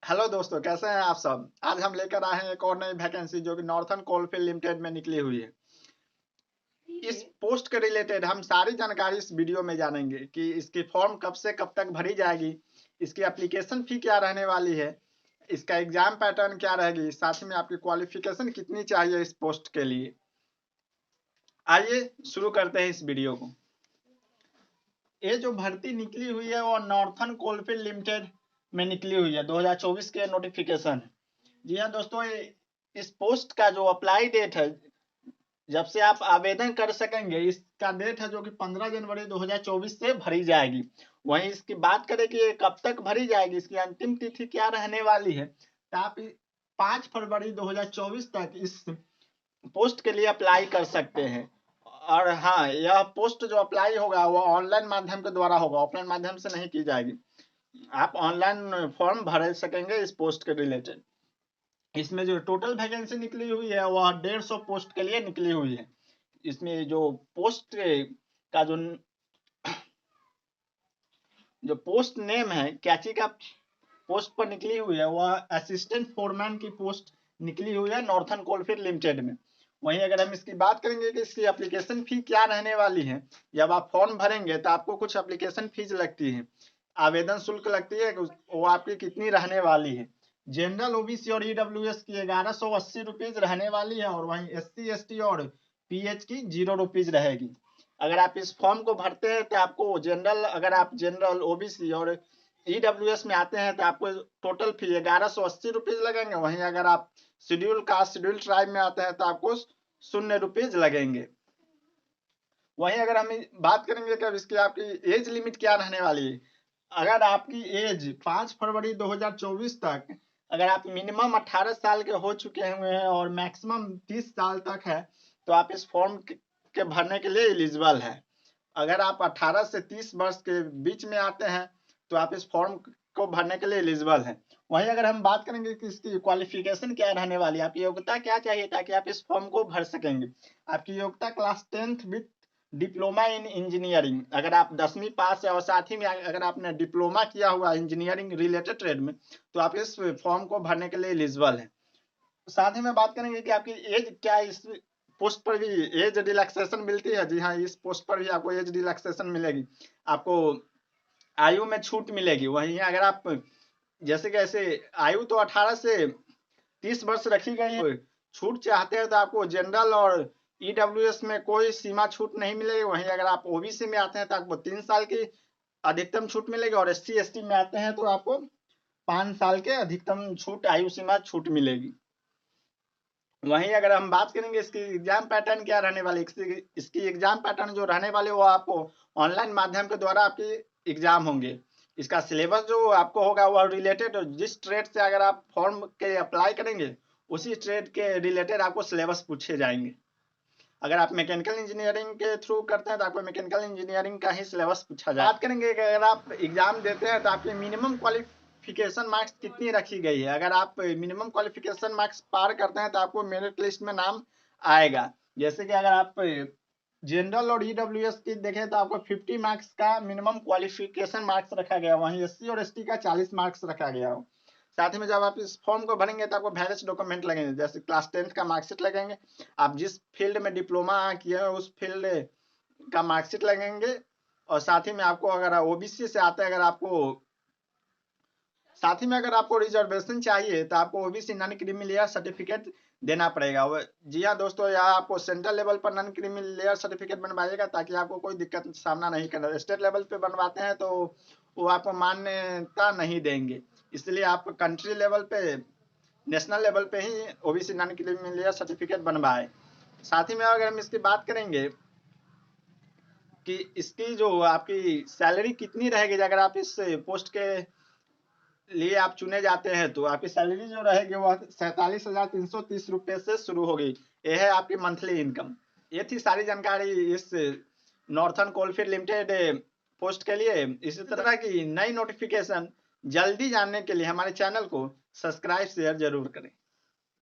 Hello दोस्तों, कैसे हैं आप सब। आज हम लेकर आए हैं एक और नई वैकेंसी जो कि नॉर्थन कोलफील्ड लिमिटेड में निकली हुई है। इस पोस्ट के रिलेटेड हम सारी जानकारी इस वीडियो में जानेंगे कि इसकी फॉर्म कब से कब तक भरी जाएगी, इसकी एप्लीकेशन फी क्या रहने वाली है, इसका एग्जाम पैटर्न क्या रहेगी, साथ ही में आपकी क्वालिफिकेशन कितनी चाहिए इस पोस्ट के लिए। आइए शुरू करते हैं इस वीडियो को। ये जो भर्ती निकली हुई है वो नॉर्थन कोलफील्ड लिमिटेड में निकली हुई है। 2024 के नोटिफिकेशन। जी हाँ दोस्तों, इस पोस्ट का जो अप्लाई डेट है, जब से आप आवेदन कर सकेंगे, इसका डेट है जो कि 15 जनवरी 2024 से भरी जाएगी। वहीं इसकी बात करें कि ये कब तक भरी जाएगी, इसकी अंतिम तिथि क्या रहने वाली है, तो आप 5 फरवरी 2024 तक इस पोस्ट के लिए अप्लाई कर सकते हैं। और हाँ, यह पोस्ट जो अप्लाई होगा वो ऑनलाइन माध्यम के द्वारा होगा, ऑफलाइन माध्यम से नहीं की जाएगी। आप ऑनलाइन फॉर्म भर सकेंगे इस पोस्ट के रिलेटेड। इसमें जो टोटल वैकेंसी निकली हुई है वह 150 पोस्ट के लिए निकली हुई है। इसमें जो पोस्ट का जो पोस्ट नेम है, कैची का पोस्ट पर निकली हुई है, वह असिस्टेंट फोरमैन की पोस्ट निकली हुई है नॉर्थन कोलफील्ड लिमिटेड में। वहीं अगर हम इसकी बात करेंगे कि इसकी एप्लीकेशन फी क्या रहने वाली है, जब आप फॉर्म भरेंगे तो आपको कुछ एप्लीकेशन फीस लगती है, आवेदन शुल्क लगती है, वो आपकी कितनी रहने वाली है। जनरल, ओबीसी और ईडब्ल्यूएस की 1180 रुपीज रहने वाली है, और वहीं एससी एसटी और पीएच की 0 रुपीज रहेगी। अगर आप इस फॉर्म को भरते हैं तो आपको जनरल, अगर आप जनरल, ओबीसी और ईडब्ल्यूएस में आते हैं तो आपको टोटल फी 1180 रुपीज लगेंगे। वहीं अगर आप शेड्यूल कास्ट, शेड्यूल ट्राइब में आते हैं तो आपको 0 रुपीज लगेंगे। वहीं अगर हम बात करेंगे कि इसकी आपकी एज लिमिट क्या रहने वाली है, अगर आपकी एज 5 फरवरी 2024 तक, अगर आप मिनिमम 18 साल के हो चुके हुए हैं और मैक्सिमम 30 साल तक है, तो आप इस फॉर्म के भरने के लिए एलिजिबल है। अगर आप 18 से 30 वर्ष के बीच में आते हैं तो आप इस फॉर्म को भरने के लिए एलिजिबल हैं। वहीं अगर हम बात करेंगे कि इसकी क्वालिफिकेशन क्या रहने वाली है, आपकी योग्यता क्या चाहिए ताकि आप इस फॉर्म को भर सकेंगे। आपकी योग्यता class 10th with diploma in engineering, अगर आप 10वीं पास है और साथ ही में अगर आपने डिप्लोमा किया हुआ इंजीनियरिंग रिलेटेड ट्रेड में, तो आप इस फॉर्म को भरने के लिए एलिजिबल हैं। साथ ही में बात करेंगे कि आपकी एज क्या है। इस पोस्ट पर भी एज रिलैक्सेशन मिलती है। जी हाँ, इस पोस्ट पर भी आपको एज रिलैक्सेशन मिलेगी, आपको आयु में छूट मिलेगी। वहीं अगर आप जैसे कैसे आयु तो 18 से 30 वर्ष रखी गई है, छूट चाहते हैं तो आपको जनरल और ईडब्ल्यूएस में कोई सीमा छूट नहीं मिलेगी। वहीं अगर आप ओबीसी में आते हैं तो आपको 3 साल की अधिकतम छूट मिलेगी, और एससी एसटी में आते हैं तो आपको 5 साल के अधिकतम छूट, आयु सीमा छूट मिलेगी। वहीं अगर हम बात करेंगे इसकी एग्जाम पैटर्न क्या रहने वाली, इसकी एग्जाम पैटर्न जो रहने वाले वो आपको ऑनलाइन माध्यम के द्वारा आपके एग्जाम होंगे। इसका सिलेबस जो आपको होगा वह रिलेटेड, जिस ट्रेड से अगर आप फॉर्म के अप्लाई करेंगे उसी ट्रेड के रिलेटेड आपको सिलेबस पूछे जाएंगे। अगर आप मैकेनिकल इंजीनियरिंग के थ्रू करते हैं तो आपको मैकेनिकल इंजीनियरिंग का ही सिलेबस पूछा जाए। बात करेंगे कि अगर आप एग्जाम देते हैं तो आपकी मिनिमम क्वालिफिकेशन मार्क्स कितनी रखी गई है। अगर आप मिनिमम क्वालिफिकेशन मार्क्स पार करते हैं तो आपको मेरिट लिस्ट में नाम आएगा। जैसे कि अगर आप जनरल और ईडब्ल्यूएस की देखें तो आपको 50 मार्क्स का मिनिमम क्वालिफिकेशन मार्क्स रखा गया, वहीं एससी और एसटी का 40 मार्क्स रखा गया हो। साथ ही में जब आप इस फॉर्म को भरेंगे तो आपको वैलिड डॉक्यूमेंट लगेंगे, जैसे क्लास 10th का मार्कशीट लगेंगे, आप जिस फील्ड में डिप्लोमा किए हैं उस फील्ड का मार्कशीट लगेंगे, और साथ ही में आपको अगर ओबीसी से आते हैं, अगर आपको साथ ही में अगर आपको रिजर्वेशन चाहिए तो आपको OBC non creamy layer certificate देना पड़ेगा। जी हाँ दोस्तों, यहाँ आपको सेंट्रल लेवल पर नॉन क्रीमी लेयर सर्टिफिकेट बनवाइएगा ताकि आपको कोई दिक्कत सामना नहीं करना। स्टेट लेवल पे बनवाते हैं तो वो आपको मान्यता नहीं देंगे, इसलिए आप कंट्री लेवल पे, नेशनल लेवल पे ही OBC non creamy layer certificate बनवाए। साथ ही में अगर हम इसकी बात करेंगे कि इसकी जो आपकी सैलरी कितनी रहेगी, अगर आप इस पोस्ट के लिए आप चुने जाते हैं तो आपकी सैलरी जो रहेगी वह 47,330 रुपये से शुरू होगी। यह है आपकी मंथली इनकम। ये थी सारी जानकारी इस नॉर्थन कोलफील्ड लिमिटेड पोस्ट के लिए। इसी तरह की नई नोटिफिकेशन जल्दी जानने के लिए हमारे चैनल को सब्सक्राइब शेयर जरूर करें।